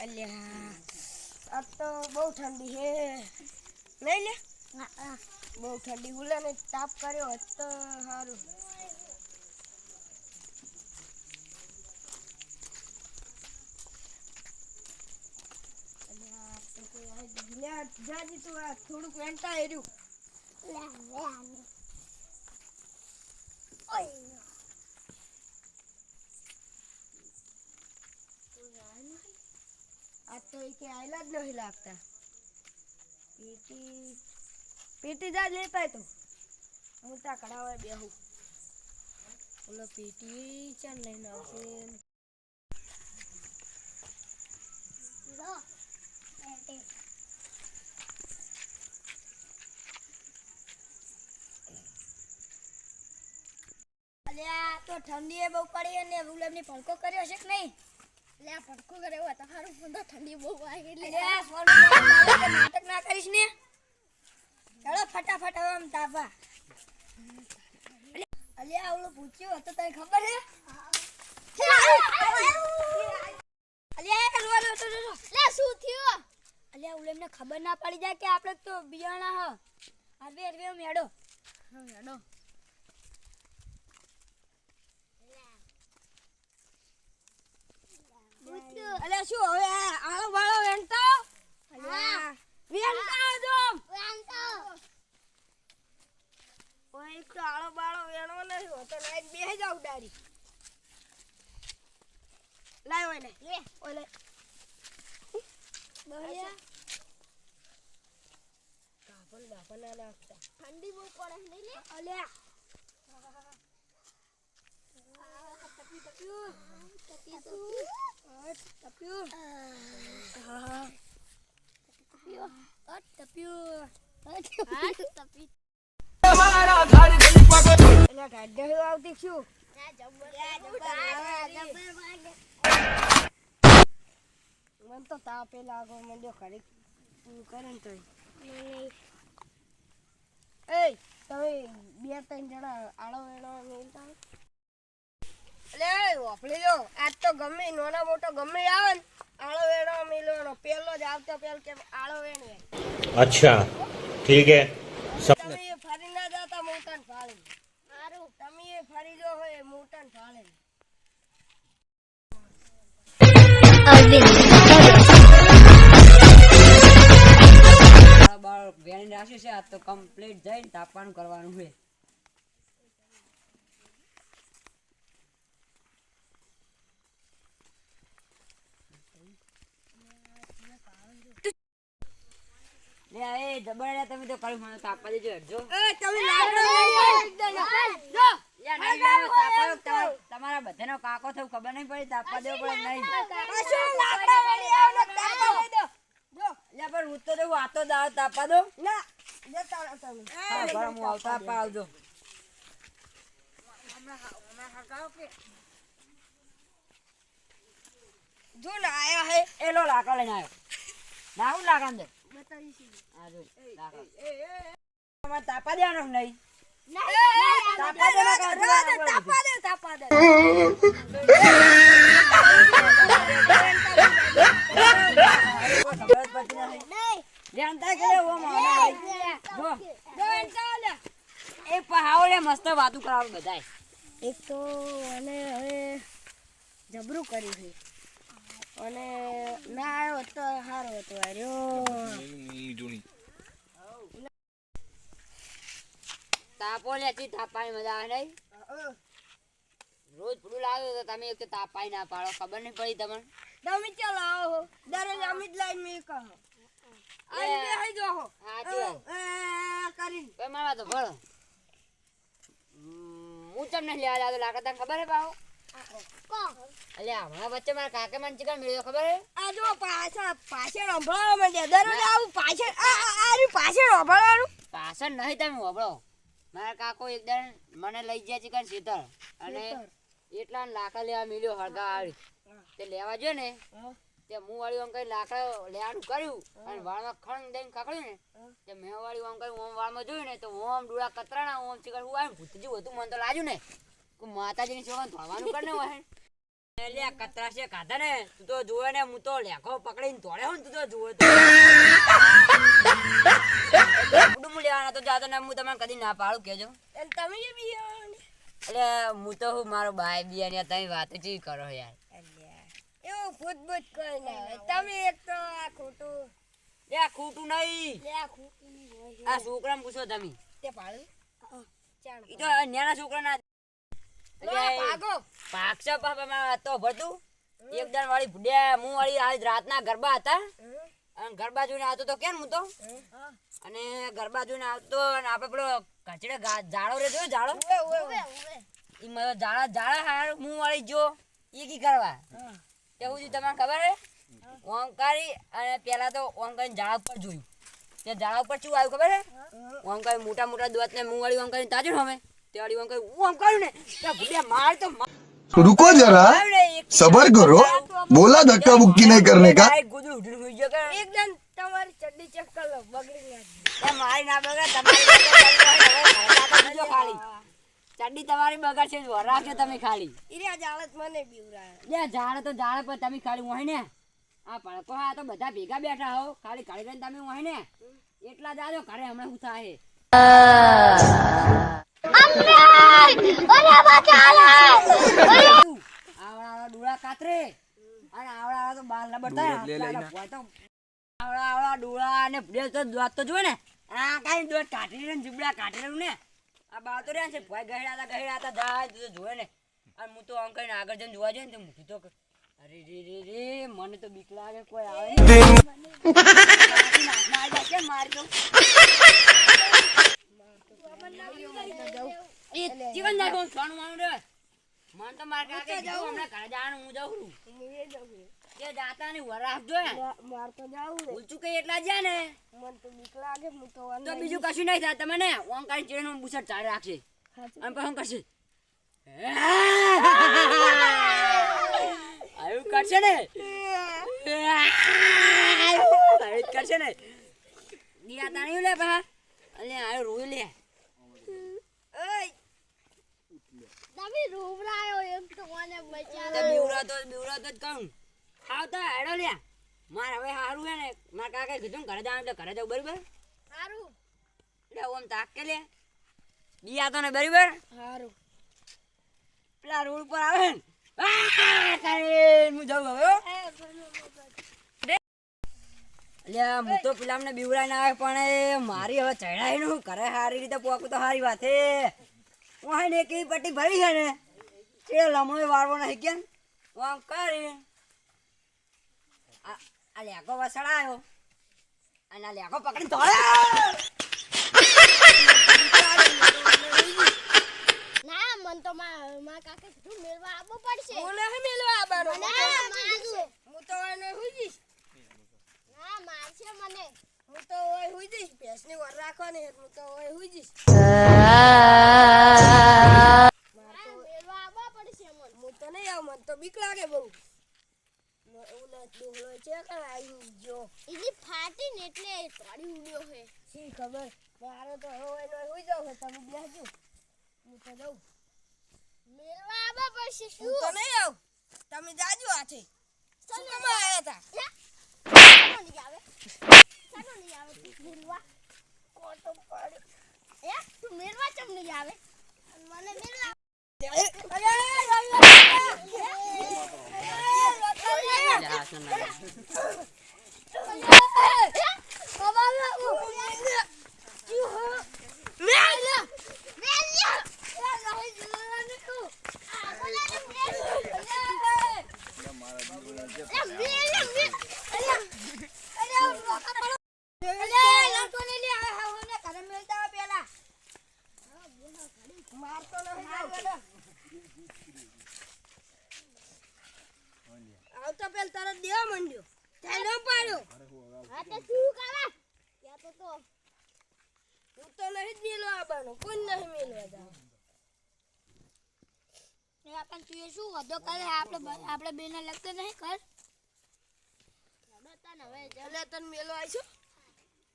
અલ્યા આ તો બહુ ઠંડી હે નહીં લે બહુ ઠંડી ઉલે ને તાપ કર્યો હોત તો સારું જાજી તું આ થોડુંક વેંટા હેર્યું આ તો કે આયલા જ નહીં લાગતા પીટી જા લેતા તો હું તા કઢાવા બેહું ઓલો પીટી ચાલ લઈને આવશે અલ્યા તો ઠંડી એ બહુ પડી અને ગુલાબની પડકો કર્યો છે કે નહીં લે પડકો કર્યો હોય તો સારું ફોન ઠંડી બહુ આવી એટલે નાટક ના કરીશ ને ચલો ફટાફટ હવે આમ તાપા અલ્યા આવલું પૂછ્યું તો તને ખબર હે અલ્યા એક રોવાનો તો લે શું થયું અલ્યા ઉલેમને ખબર ના પડી જાય કે આપણે તો બિયાણા હ હરવે મેડો મેડો અલ્યા શું હવે આળો વાળો વેણતો અલ્યા વેણતા જો વેણતો ઓય તો આળો બાળો વેણો નહીં હોતો લાઈન બેહી જાવ ડારી લાય ઓય લે ઓય લે બળિયા કાપન ના નાખતા ઠંડી બહુ પડે નહીં લે અલ્યા મને તો તાપે લાગો મંડ્યો ખરી કરે ને તો એ તમે બે ત્રણ જણા આળો વેણો મેલતા અલે ઓફળી જો આજ તો ગમે નાના મોટો ગમે આવે ને આળો વેણો મેલવાનો પેલો જ આવતો પેલ કે આળો વેણવે अच्छा ठीक है તમે એ ફરી ના જાતા મોટાન ફાળે સારું તમે એ ફરી જો હોય મોટાન ફાળે બાળ વેણી રાશિ છે આ તો કમ્પ્લીટ જઈને તાપવાનું કરવાનું છે લે એ જબરડ્યા તમે તો કરી મને તાપા દેજો હટજો એ તમે લાકડો એકદમ જો યા નહીં લાવો તાપા તમારા બધાનો કાકો થયું ખબર નહીં પડી તાપા દેવો પડે નહીં કશું લાકડા વળી આવનો તાપા દે દો જો લે પર હું તો દેવું આ તો દાવ તાપા દો ના જતા તમે હા ગરમ હું આવતા તાપા આવજો જો ના આયા હે એલો લાકડા લઈને આવ્યો ના હું લાકડા અંદર બતાવી આ જો લાકડા તમારે તાપા દેવાનો નહીં તાપા દે એ પહાવલે મસ્ત વાતું કરાવ બધાય એક તો અને હવે જબરું કર્યું છે અને ના આવ્યો તો સારો હતો આર્યો તાપો લેતી તાપાની મજા આવે નહીં રોજ પૂરું લાગે તો તમે એક તાપાઈ ના પાડો ખબર નહીં પડી તમને તમે ચાલો આવો દરરોજ અમિત લાઈન મે કહો આઈ બે હઈ જો હા જો કરીને બે મારવા તો ભળ હું તમને લેવા જાવ લાગે તને ખબર હે બાવો કો અલ્યા હમણાં વચ્ચે મારા કાકે મને ચિકન મળ્યો ખબર હે આ જો પાછળ સંભળાવા માંડ્યા દરરોજ આવું પાછળ આ પાછળ સંભળાવાનું પાછળ નહીં તમે હોબળો મારા કાકો એકદમ મને લઈ ગયા ચિકન શીતળ અને એટલા લાકડા લેવા મળ્યો હળગા આવી તે લેવા જો ને તે મું વાળી આમ કઈ લાકડા લેવાનું કર્યું અને વાળમાં ખણ દઈને ખકડ્યું ને તે મેં વાળી આમ કઈ ઓમ વાળમાં જોયું ને તો ઓમ ડોળા કતરાણા ઓમ ચિકન હું આવ્યું ભૂતજી હતું મને તો લાગ્યું ને માતાજીની છોકરાને ધોવાનું કરીને હોય એટલે આ કતરાશે ખાધા ને તું તો જોવે ને હું તો લેખો પકડીને તોડ્યો ને તું તો જોવે તો કુડું લેવાના તો જાતો ને હું તમને કદી ના પાડું કેજો અને તમે જે બી એટલે હું તો હું મારો ભાઈ બિયાની તમે વાતો ચી કરો યાર એવું ફૂટબૂટ કોઈ ના હોય. તમે એક તો આ ખોટું લે આ ખોટું નહીં લે આ ખોટું નહીં હોય. આ છોકરાને પૂછો તમે તે પાડું ચાણ ઈ તો નાના છોકરાના ભાગો પાકશે બાપા તો ભરતું એક દાન વાળી ભૂડ્યા હું વાળી આજ રાતના ગરબા હતા અને ગરબા જોઈને આવતો તો કેમ હું તો અને ગરબા જોઈને આવતો અને આપણે પેલો કચડે જાળો રે જોયો જાળો ઈ મને જાળા હાર હું વાળી જો એ કી કરવા તેવું જ તમને ખબર હે ઓંકારી અને પેલા તો ઓંકારી ઝાડા ઉપર જોયું તે ઝાડા ઉપર શું આવ્યું ખબર હે ઓંકારી મોટા મોટા દોત ને મું વાળી ઓંકારી તાજો ને અમે તે વાળી ઓંકારી ઓંકારી ને ત્યાં ભૂલ્યા માર તો रुको जरा सबर करो बोला धक्का बुक्की नहीं करने का ગુદુ ઉઠીને સુઈ ગયો કે એકદમ તમારી ચડ્ડી ચેક કર લો બગડી ગયા એ મારી ના બગડે તમારી ખાલી ચડ્ડી તમારી બગડશે જ રાખજો તમે ખાલી ઈરે જાળત મને બીવરાય લે ઝાડ તો ઝાડ પર તમે ખાલી હોય ને આ પડકો હા તો બધા ભેગા બેઠા હો ખાલી કાઢી કરીને તમે હોય ને એટલા જાજો ઘરે હમણાં શું થાય આવડા ડોળા કાતરે અને આવડા તો બાલ લબડતા આવડા ડોળા ને ભડેલ તો દોત તો જોવે ને આ કાઈ દોત કાઢી ને જીબડા કાઢી ને આ બાલ તો રે છે ભય ગહેડા હતા જાય તો જોવે ને અને હું તો આમ કઈને આગળ જઈને જોવા જાય ને તો મુઠી તો અરે રે રે રે મને તો બીક લાગે કોઈ આવે ને મારી તો એ જીવન નાખો છોણું માનું રે મન તો માર કાકે કીધું હમણાં ઘરે જવાનું હું જાઉં છું કે જાતા ની વરાફ જોયા માર તો જાવું રે બોલચું કે એટલા જ ને મન તો બીક લાગે હું તો તો બીજું કશું નહીં થાય તમને ઓંકારી ચેન બુસટ ચાલે રાખશે અને પછી શું કરશે આવું કરશે ને આવું કરશે ને દિયા તાણી લે બા અલે આ રોઈ લે ઓય તમે રૂવરાયો એક તો મને બચાવ તે બીવરા તો જ કહું આવતા હેડો લે માર હવે હારું હે ને માર કાકા કીધું ઘરે જાવ એટલે ઘરે જાવ બરાબર હારું એટલે ઓમ તાક કે લે દિયા તો ને બરાબર હારું પેલા રોડ ઉપર આવે ને હું જાઉં હવે હું તો પેલા અમને બીવરાઈ ના આવે પણ મારી હવે ચડાઈ નું ઘરે સારી રીતે પોકું તો સારી વાત હે હું ને એક પટ્ટી ભરી છે ને ચેડે લમણો વાળવો નહીં કેમ આમ કરી આ લેકો વસડાયો અને આ લેકો પકડીને ધોળ્યો ના મન તો માં કાકે કીધું મેળવા આવવું પડશે બોલે હે મેલવા આબાનો ના મારશે હું તો એને હુઈ જઈશ ના મારશે મને હું તો ઓય હુઈ જઈશ ભેંસની વર રાખવાની હું તો ઓય હુઈ જઈશ મેળવા આવવા પડશે મને હું તો નહીં આવું મને તો બીક લાગે બહુ ઓલા ડોહલો છે કે આવી જો ઈની ફાટી ને એટલે તોડી ઉડ્યો હે શી ખબર મારે તો હવે એનો હુઈ જાવ તમે બેસજો હું તો જાઉં મેળવા આવવા પડશે હું શું તો નહીં આવું તમે જાજો આથી શું કામ આયા હતા સાનો નહીં આવે મેળવા કોટો પાડ્યો એ તું મેળવા ચમ નહીં આવે અને મને મેળવા આવતો પેલ તરત દેવા માંડ્યો ચાલ ન પાડ્યો હા તે શું કરે ત્યાં તો હું તો નહીં જ મેલવા આવવાનો કોઈ નહીં મેલવા જાવ આપણ તું શું વધો કરે આપણે બેને લગતો નહીં કર બતા ને હવે એટલે તને મેલવા આવીશું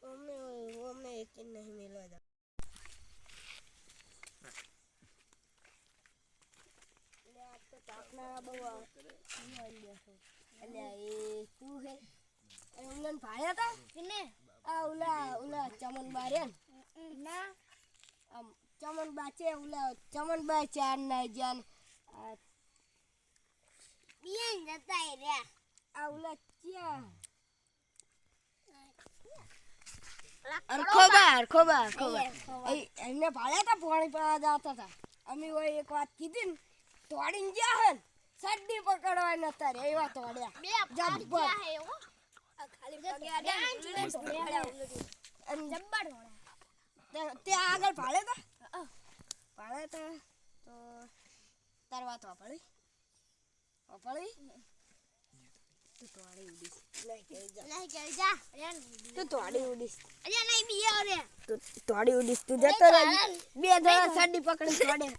અમને એક નહીં મેલવા જાવ તાપના બહુ એટલે એ તું હે ઉલન ભાયા તા કેને આ ઉલા ચમન બારે ના આમ ચમન બાચે ઉલા ચમન બા ચાર ના જાન બેન જતા રે આ ઉલા ક્યાં ખોબા એમને ભાડ્યા તા પાણી પીવા જતા હતા અમે ઓય એક વાત કીધી ને તોડીને ગયા હે સડ્ડી પકડવા નતા રે એવા તોડ્યા બે જબ્બર હે હો ખાલી પગે આડ્યા જબ્બર તે આગળ ભાડે તા તો તાર વાત વાપરી તું તોડી ઉડીશ નહીં કે જા તું તોડી ઉડીશ અરે નહીં બીયા રે તું તોડી ઉડીશ તું જતો રહે બે જણા સડી પકડી તોડે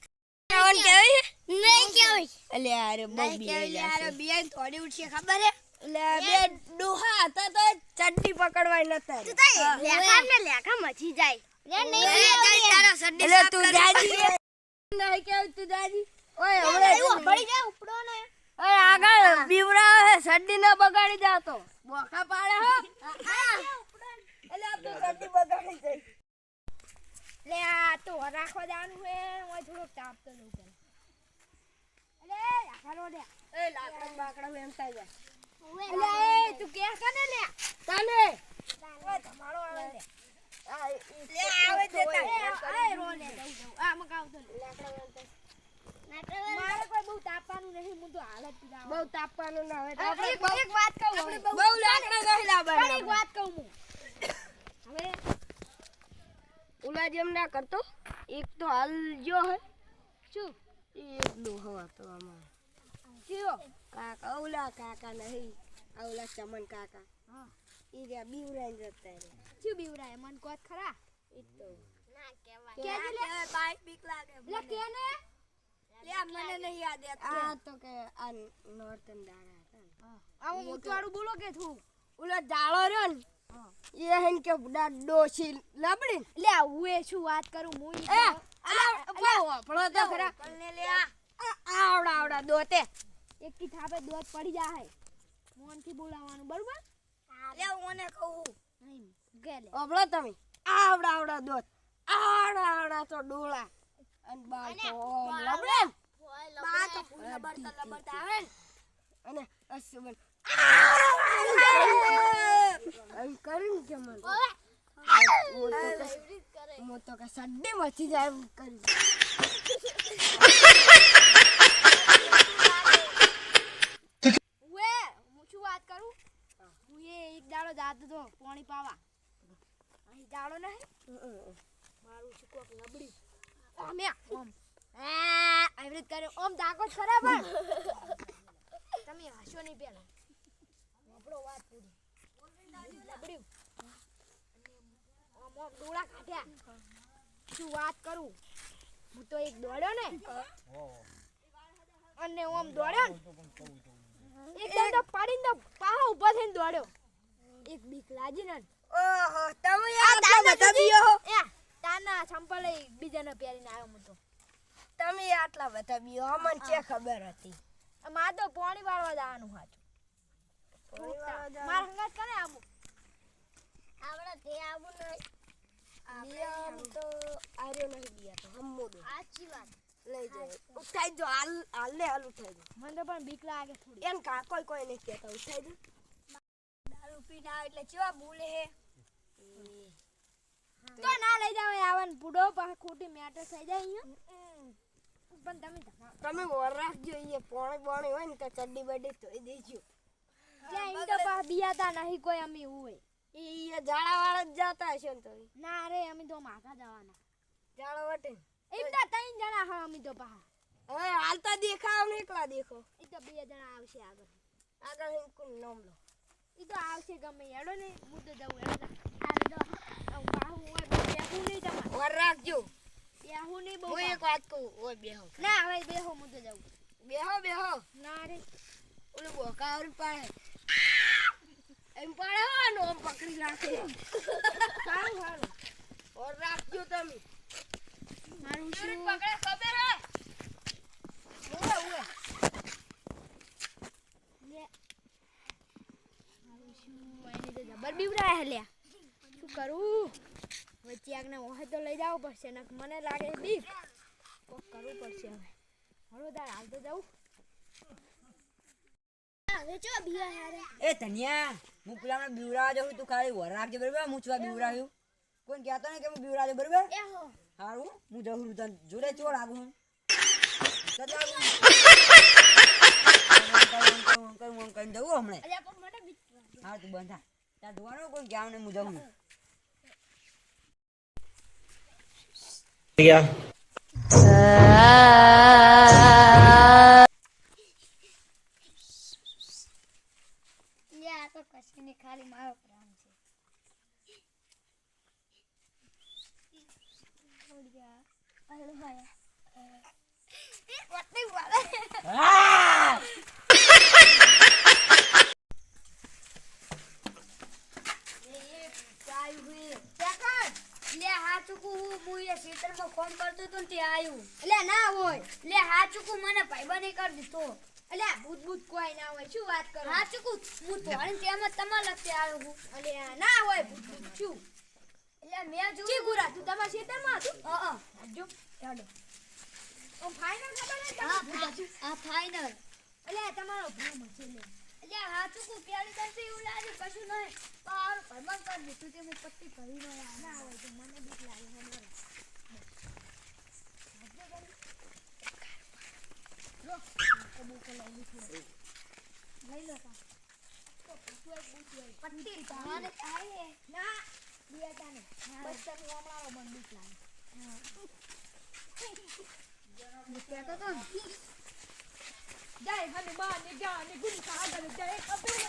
આવન કેવી નહીં કેવી એટલે યાર બહુ યાર બીયા થોડી ઉડશે ખબર હે એટલે બે ડોહા હતા તો ચડ્ડી પકડવાય નતા તું તઈ લેખા મચી જાય રે નહીં તારા સડ્ડી એટલે તું જાજી નહીં કેવું તું જાજી ઓય હવે પડી જાય ઉપડો ને ઓય આગળ બીવરાવે હે સડ્ડી ના બગાડી જાતો બોખા પાડે હો એટલે તું સડ્ડી બગાડી જઈ લે આ તો રાખવા જાનું હે ઓય થોડો તાપ તો લઉં કરે અલે રાખવાનો દે એ લાકડા બાકડા એમ થાય જાય અલે તું કે કને લે તાને ઓય તમારો આવે લે લે આવે દેતા એ રો લે દઉં આ મગાવ તો લાકડા વળતા મારે કોઈ બહુ તાપવાનું નહીં હું તો હાલત પીડા બહુ તાપવાનું ના હોય એક વાત કહું બહુ લાકડા નહીં લાવવાના એક વાત કહું હું હવે ઉલા જેમ ના કરતો એક તો હાલ જો હે શું એક ડોહો હતો આમાં કયો કાકા ઓલા કાકા નહીં આ ઓલા ચમન કાકા હા ઈ રે બીવરાઈ જતા રે શું બીવરાય મન કોત ખરા ઈ તો ના કહેવાય કે લે બાઈક બીક લાગે લે કે ને લે મને નહીં યાદ આ તો કે આ નોર્તન દાડા હતા આવું મોટવાળું બોલો કે તું ઓલા દાળો રહ્યો ને એ હેન કે બુડા ડોશી લબડી લે હું શું વાત કરું હું એ ભણો તો ખરા આવડા દોતે એક કી થાપે દોત પડી જાય મોન થી બોલાવાનું બરોબર લે ઓને કહું નહીં કે લે ઓબળો તમે આવડા દોત આવડા તો ડોળા અને બાલ તો ઓમ લબડે બા તો લબડતા આવે ને અને અસબન એમ કરીને કે મને મો તો કે સડ્ડે મચી જાય એમ કરી હું શું વાત કરું હું એક દાડો જાતો તો પાણી પાવા અહીં દાડો નહીં મારું છે કોક લબડી ઓમ આવી રીત કરે ઓમ દાકો જ ખરા પણ તમે હસો નહીં પેલા આપણો વાત પૂરી લબડ્યું ઓમ ડોળા કાઢ્યા શું વાત કરું હું તો એક દોડ્યો ને અને ઓમ દોડ્યો ને એકદમ તો પડીને તો પાહો ઊભો થઈને દોડ્યો એક બીક લાગી ને ઓહો તમે આટલા બધા બીયો હો એ તાના ચંપલ બીજાને પહેરીને આવ્યો હું તો તમે આટલા બધા બીયો અમને છે ખબર હતી માર તો પાણી વાળવા જવાનું હાચું માર હંગાત કરે આવું આવડે તે આવું નહીં બીયા તો આર્યો નહીં બીયા તો હમ્મો દો સાચી વાત લઈ જાય ઉઠાઈ જો હાલ ઉઠાઈ દો મને તો પણ બીક લાગે થોડી એમ કોઈ નહીં કહેતા ઉઠાઈ દો દારૂ પીને આવે એટલે કેવા બોલે હે તો ના લઈ જાવ આવન બુડો પા ખોટી મેટર થઈ જાય અહીંયા પણ તમે વર રાખજો એ પાણી હોય ને તો ચડ્ડી બડી ધોઈ દેજો ત્યાં ઇન્ડો પા બિયાતા નહીં કોઈ અમે હોય એ ઝાડા વાળા જ જાતા હશે ને તો ના રે અમે તો માગા જવાના ઝાડા વટે એમ તો 3 જણા હા અમે તો પા હવે હાલતા દેખાવ ને એકલા દેખો એ તો 2 જણા આવશે આગળ કોણ નામ લો એ તો આવશે ગમે હેડો ને હું તો જઉં હેડો પાહું હોય બેહું નહીં તમારે વર રાખજો બેહું નહીં બહુ હું એક વાત કહું ઓય બેહો ના હવે બેહો હું તો જઉં બેહો ના રે ઓલું બોકાવરી પાડે એમ પાડે હો નો પકડી રાખે સારું ઓર રાખજો તમે મારું શું પકડે ખબર હે ઓય એની તો જબર બીવરાય લ્યા શું કરું વચ્ચે આગને ઓહે તો લઈ જવું પડશે ને મને લાગે બીક કોક કરવું પડશે હવે હળો તાર હાલ તો જાઉં હવે ચો બીયા હારે એ ધનિયા હું પેલા બીવરાવા જાઉં તું ખાલી વર રાખજે બરાબર હું ચવા બીવરાવ્યું કોઈ કહેતો નહીં કે હું બીવરાજો બરાબર એ હો સારું હું જઉં છું તને જોડે ચો લાગુ હું કઈ જવું હમણે અલ્યા પણ મને બીક હા તું બંધા ત્યાં જોવાનું કોઈ ક્યાં ને હું જઉં क्या યા તો કશી ને ખાલી મારો પ્રાણ છે ઓડિયા અરે ભાઈ વટે વાળે લે હા ચુકુ હું એ સીતરમાં ફોન કરતો તો તે આયું અલ્યા ના હોય લે હા ચુકુ મને ભાઈબંધી કરી દીધો અલ્યા ભૂત ભૂત કોઈ ના હોય શું વાત કરો હા ચુકુ હું તો આને તેમાં તમારા લગતે આવ્યો હું અલ્યા ના હોય ભૂત ભૂત શું એટલે મેં જો ચી ગુરા તું તમારા ખેતરમાં હતું જો હેડો ઓ ફાઈનલ ખબર હે આ ફાઈનલ અલ્યા તમારો ભૂમ છે લે એટલે હા ચુકુ પેલી કરતી એવું લાગે કશું નહીં પાર ભાઈબંધ કરી દીધું તે હું પટ્ટી કરી ના હોય તો મને બીક લાગે મને લઈ લો પટ્ટી તમારે થાય ના બીયા ને બસ તમે હમણાં મને બીક લાગે કહેતો તો ને જય હનુમાન જ્ઞાન ગુણ સાગર જય કપિલ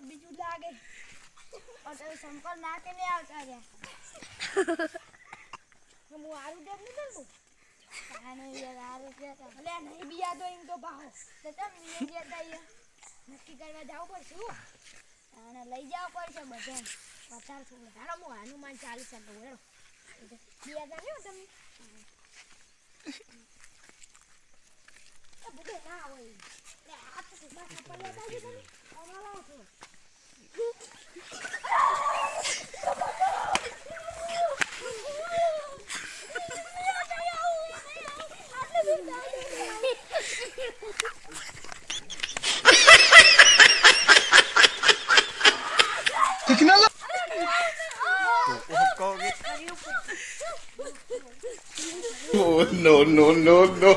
બીજું લાગે પટેલ સંપલ નાખી ને આવતા રહ્યા હું આરું દેખ નહીં કરું આને યાર આરું કહેતા અલ્યા નહીં બીયા તો એમ તો બાહો તો તમે લઈ જતા યાર નક્કી કરવા જવું પડશે હું આને લઈ જાવ પડશે બધે પચાર થોડું હારો હું હનુમાન 40 તો હેડો બીયા તા ને તમે બધે ના હોય લે આ તો બસ પડ્યા તા તમે અમારા છો कितना Oh no no no no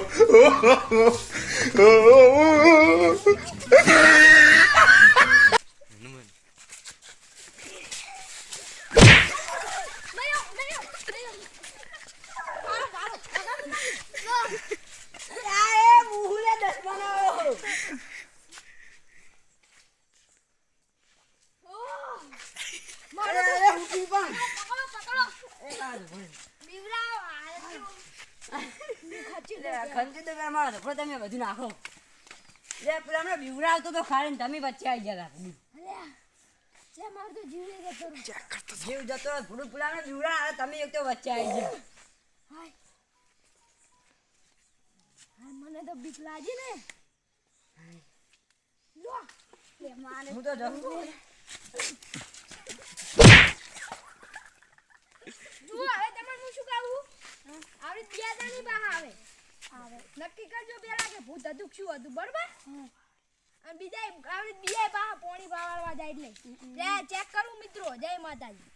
તમે બધું નાખો પેલા બીવરાવતો તો ખાલી તમે વચ્ચે આવી ગયા લે માર તો જીવ લઈ જતો જીવ જતો ભૂડું પેલા બીવરા તમે એક તો વચ્ચે આવી ગયા હાય મને તો બીક લાગી ને લો લે મારે હું તો જઉં જુઓ હવે તમારે હું શું કહું આવડી બિયાદાની બહાર આવે નક્કી કરજો પેલા કે ભૂત હતું શું હતું બરોબર અને બીજા આવડી બીજા બહાર પોણી પાવાળવા જાય એટલે ચેક કરું મિત્રો જય માતાજી